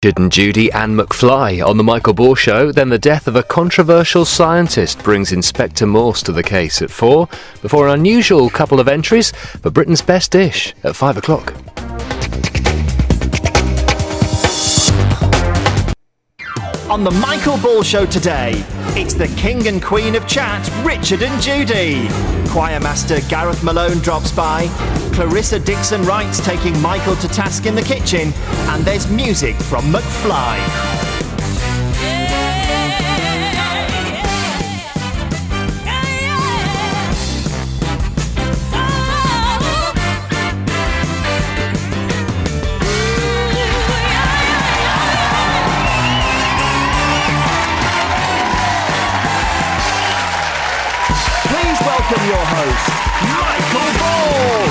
Didn't Judy and McFly on The Michael Ball Show? Then the death of a controversial scientist brings Inspector Morse to the case at 4, before an unusual couple of entries for Britain's Best Dish at 5 o'clock. On The Michael Ball Show today, it's the king and queen of chat, Richard and Judy. Choir master Gareth Malone drops by. Clarissa Dixon writes, taking Michael to task in the kitchen. And there's music from McFly. Welcome your host, Michael Ball.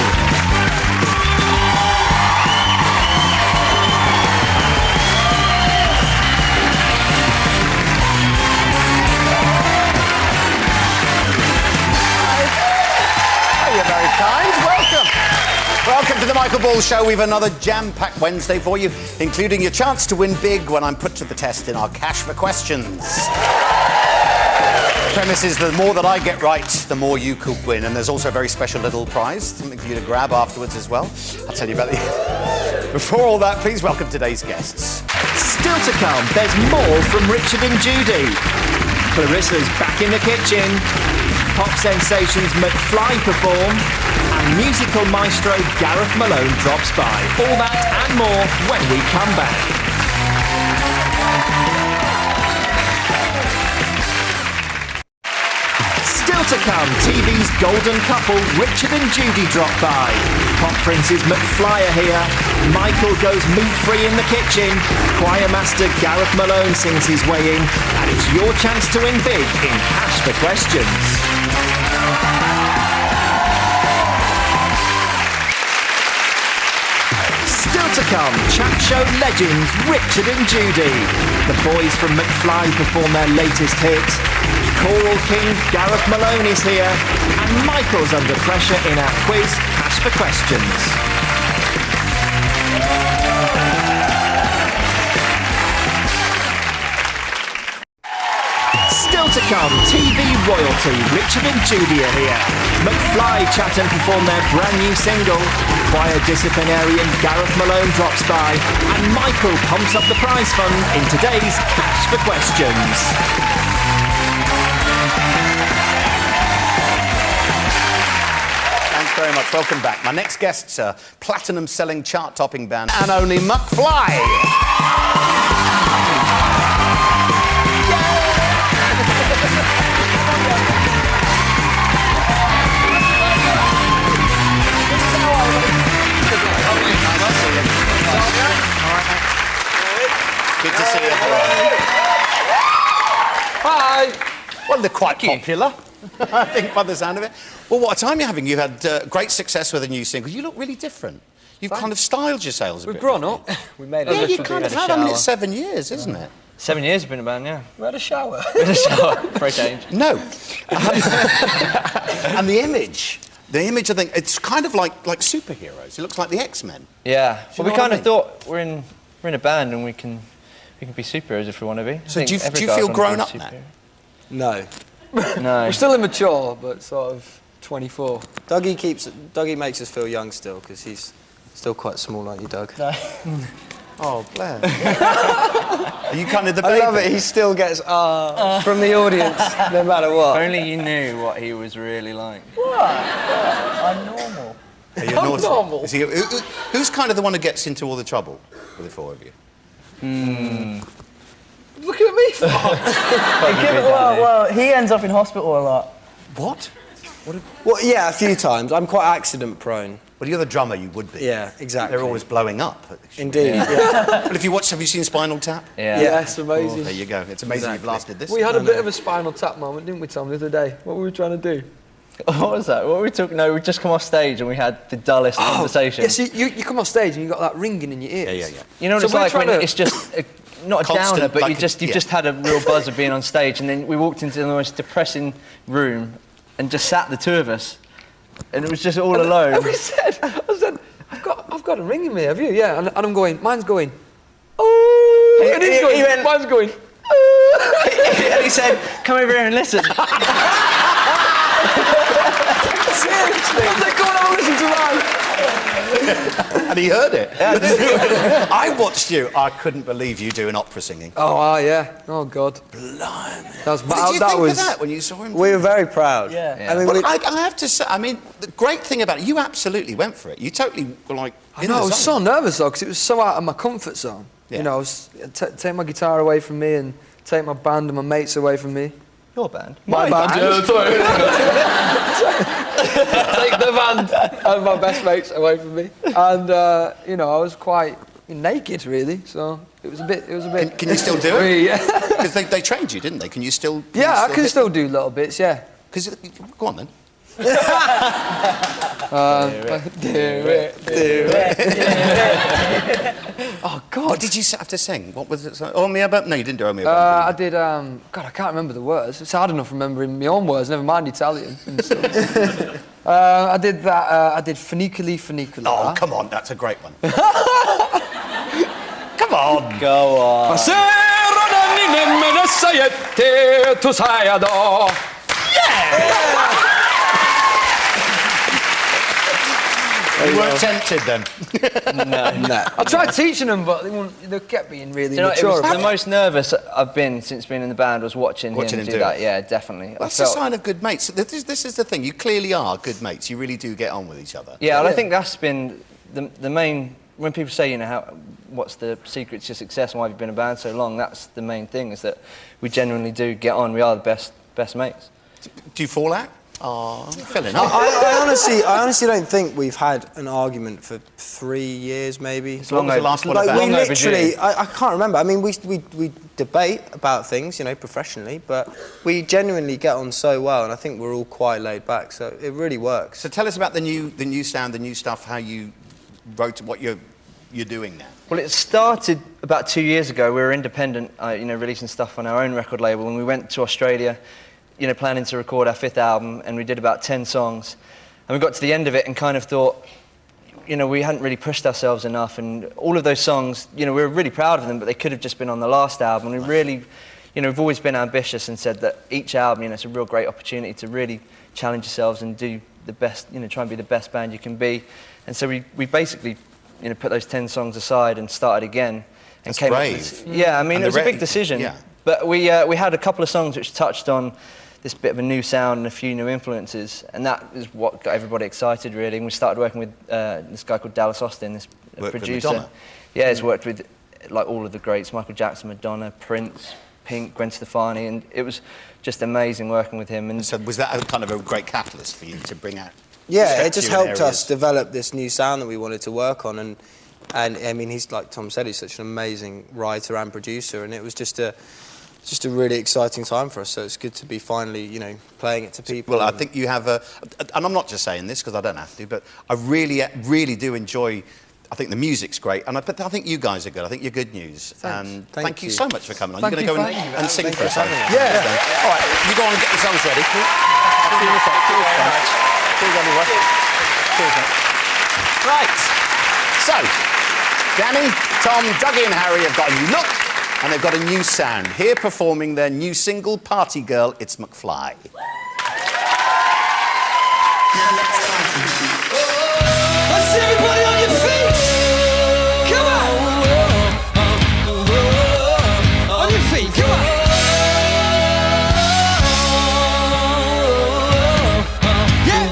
You're very kind. Welcome. Welcome to the Michael Ball Show. We've another jam-packed Wednesday for you, including your chance to win big when I'm put to the test in our Cash for Questions. The premise is the more that I get right, the more you could win. And there's also a very special little prize, something for you to grab afterwards as well. I'll tell you about the... Before all that, please welcome today's guests. Still to come, there's more from Richard and Judy. Clarissa's back in the kitchen. Pop sensations McFly perform. And musical maestro Gareth Malone drops by. All that and more when we come back. Still to come, TV's golden couple, Richard and Judy, drop by. Pop princes McFly are here. Michael goes meat-free in the kitchen. Choir master Gareth Malone sings his way in. And it's your chance to win big in Cash for Questions. Still to come, chat show legends Richard and Judy. The boys from McFly perform their latest hit. Choral king Gareth Malone is here, and Michael's under pressure in our quiz Cash for Questions. Still to come, TV royalty Richard and Judy are here. McFly chat and perform their brand new single. Choir disciplinarian Gareth Malone drops by, and Michael pumps up the prize fund in today's Cash for Questions. Very much. Welcome back. My next guests are platinum-selling, chart-topping band and only McFly. Good to see you. Hi. Well, they're quite popular. I think by the sound of it. Well, what a time you're having. You've had great success with a new single. You look really different. You've kind of styled yourselves a bit. We've grown up. We made it. Yeah, you kind of have. I mean, it's 7 years, isn't it? 7 years we've been a band, yeah. We had a shower. For a change. No. And the image, I think, it's kind of like superheroes. It looks like the X-Men. Yeah. Well, we kind of thought we're in a band and we can be superheroes if we want to be. So do you feel grown up now? No. No. We're still immature, but sort of 24. Dougie makes us feel young still, because he's still quite small like you, Doug. No. Oh, Blair. Are you kind of the baby? I love it, he still gets from the audience, no matter what. If only you knew what he was really like. What? I'm normal. Are you I'm normal. Is he, who's kind of the one who gets into all the trouble with the four of you? Looking at me for? Well, he ends up in hospital a lot. What? Well, yeah, a few times. I'm quite accident prone. Well, you're the drummer, you would be. Yeah, exactly. They're always blowing up. Indeed, yeah. But if you watch, have you seen Spinal Tap? Yeah. Yes, amazing. Oh, there you go. It's amazing you've lasted this. We had a bit of a Spinal Tap moment, didn't we, Tom, the other day? What were we trying to do? What was that? What were we talking? No, we'd just come off stage and we had the dullest conversation. Yeah, so you come off stage and you got that ringing in your ears. Yeah. You know what it's like when it's just not a Constant, downer, but like you've just had a real buzz of being on stage, and then we walked into the most depressing room and just sat the two of us, and it was just all alone. And I said, I've got a ring in me, have you? Yeah, and I'm going, mine's going, oh. Mine's going. And he said, come over here and listen. Seriously? I was like, go on, I'll listen to mine. And he heard it. I watched you. I couldn't believe you doing opera singing. Oh, yeah. Oh, God. Blimey. That was... What did you think of that when you saw him? We were very proud. Yeah. I mean, Well, I have to say, I mean, the great thing about it, you absolutely went for it. You totally were like... I know, I was so nervous, though, because it was so out of my comfort zone. Yeah. You know, take my guitar away from me and take my band and my mates away from me. Your band? My band. Yeah, sorry. Take the band and my best mates away from me. And, you know, I was quite naked, really, so it was a bit... Can you still do it? Yeah. Because they trained you, didn't they? Can you still... I can still do little bits, yeah. Go on, then. Do it. Oh, God. What did you have to sing? What was it? Oh, me about... No, you didn't do Oh, me about... I did, God, I can't remember the words. It's hard enough remembering my own words, never mind Italian. And stuff. I did that, I did Funiculi Funicula. Oh, come on, that's a great one. Come on. Go on. You weren't tempted then? No. I tried teaching them, but they kept being really Do you know, it mature. was the most nervous I've been since being in the band was watching him do that. Yeah, definitely. That's a sign of good mates. This is the thing. You clearly are good mates. You really do get on with each other. Yeah, and I think that's been the main... When people say, you know, what's the secret to success and why you've been in a band so long, that's the main thing, is that we genuinely do get on. We are the best mates. Do you fall out? Oh, filling up. I honestly don't think we've had an argument for 3 years, maybe. It's long was the over- last one Like, about? we Long literally, overdue. I can't remember. I mean, we debate about things, you know, professionally, but we genuinely get on so well, and I think we're all quite laid back, so it really works. So tell us about the new sound, the new stuff, how you wrote what you're doing now. Well, it started about 2 years ago. We were independent, you know, releasing stuff on our own record label, and we went to Australia, you know, planning to record our 5th album, and we did about 10 songs. And we got to the end of it and kind of thought, you know, we hadn't really pushed ourselves enough, and all of those songs, you know, we were really proud of them, but they could have just been on the last album. And we really, you know, we've always been ambitious and said that each album, you know, it's a real great opportunity to really challenge yourselves and do the best, you know, try and be the best band you can be. And so we basically, you know, put those 10 songs aside and started again. And That's came brave. Up with, yeah, I mean, And it was the a big decision. yeah. But we had a couple of songs which touched on this bit of a new sound and a few new influences, and that is what got everybody excited, really. And we started working with this guy called Dallas Austin, this Worked with producer. Madonna. Yeah, he's worked with like all of the greats: Michael Jackson, Madonna, Prince, Pink, Gwen Stefani, and it was just amazing working with him. And So was that a kind of a great catalyst for you to bring out? Yeah, it just you in helped areas? us develop this new sound that we wanted to work on, and I mean, he's, like Tom said, he's such an amazing writer and producer, and it was just a really exciting time for us. So it's good to be finally, you know, playing it to people. Well, I think you have and I'm not just saying this because I don't have to, but I really do enjoy. I think the music's great, but I think you guys are good. I think you're good news. Thanks. And Thank thank you you. so much for coming on. Thank You're you going to for go having and sing for us. Thank you for Yeah. All right, you go on and get yourselves ready. Cheers, everyone. Cheers, mate. Right. So, Danny, Tom, Dougie and Harry have got a new look and they've got a new sound. Here performing their new single, Party Girl, it's McFly. Let's see everybody on your feet. Come on. On your feet, come on. Yeah.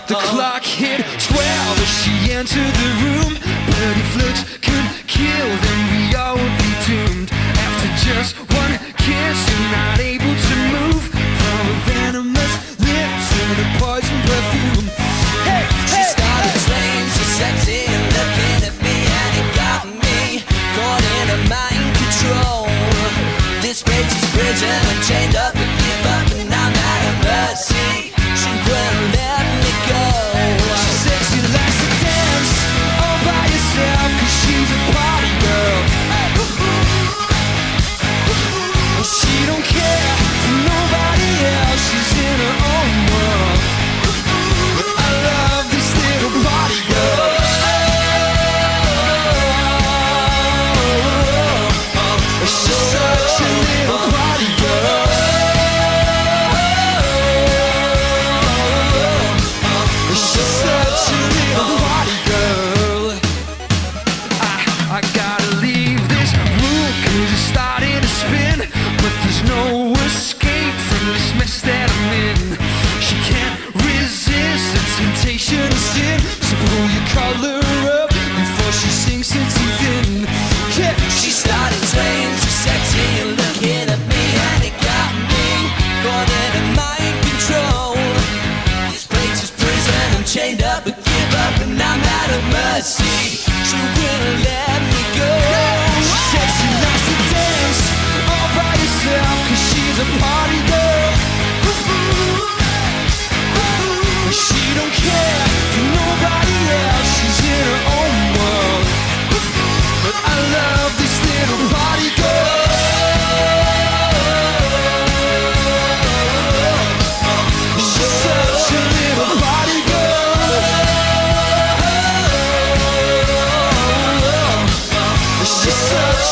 The clock hit 12 as she entered the room. Pretty flips could kill them. We all would be doomed. After just one kiss, you're not able to move from a venomous lips to the poison perfume. Hey, she started playing so sexy and looking at me, and it got me caught in a mind control. This space is prison, I'm chained up and give up, and I'm at her mercy. She won't let me go. She says she likes to dance all by herself, 'cause she's a party girl. She don't care for nobody else, she's in her own world. I love this little party girl.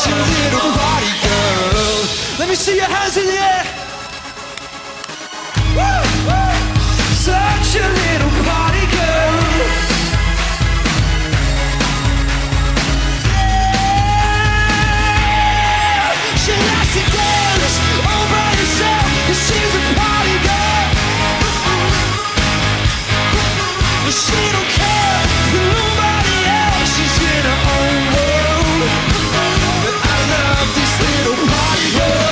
such a little party girl. Let me see your hands in the air. Woo! Such a little party girl. Yeah. She likes to dance all by herself, 'cause she's a party girl. But she don't care for nobody else. She's in her own world. But I love this little party girl.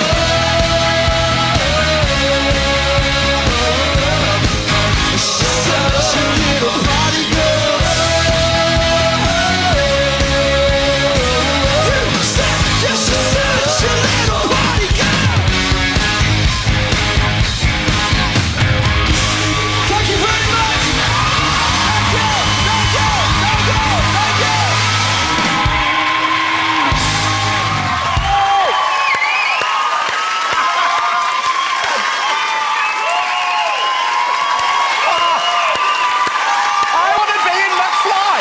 She's such a little party girl. Yes, she's such a little party girl. Thank you very much. Thank you, thank you, thank you, thank you. I want to be in McFly.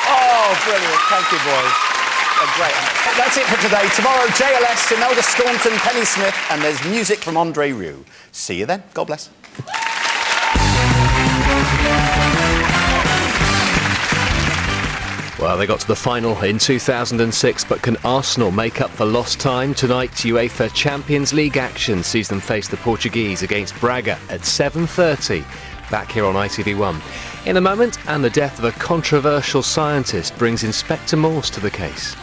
Oh, brilliant. Thank you, boys. Great. That's it for today. Tomorrow, JLS, Imelda Staunton, Penny Smith, and there's music from Andre Rieu. See you then. God bless. Well, they got to the final in 2006, but can Arsenal make up for lost time? Tonight's UEFA Champions League action sees them face the Portuguese against Braga at 7:30, back here on ITV1. In a moment, and the death of a controversial scientist brings Inspector Morse to the case.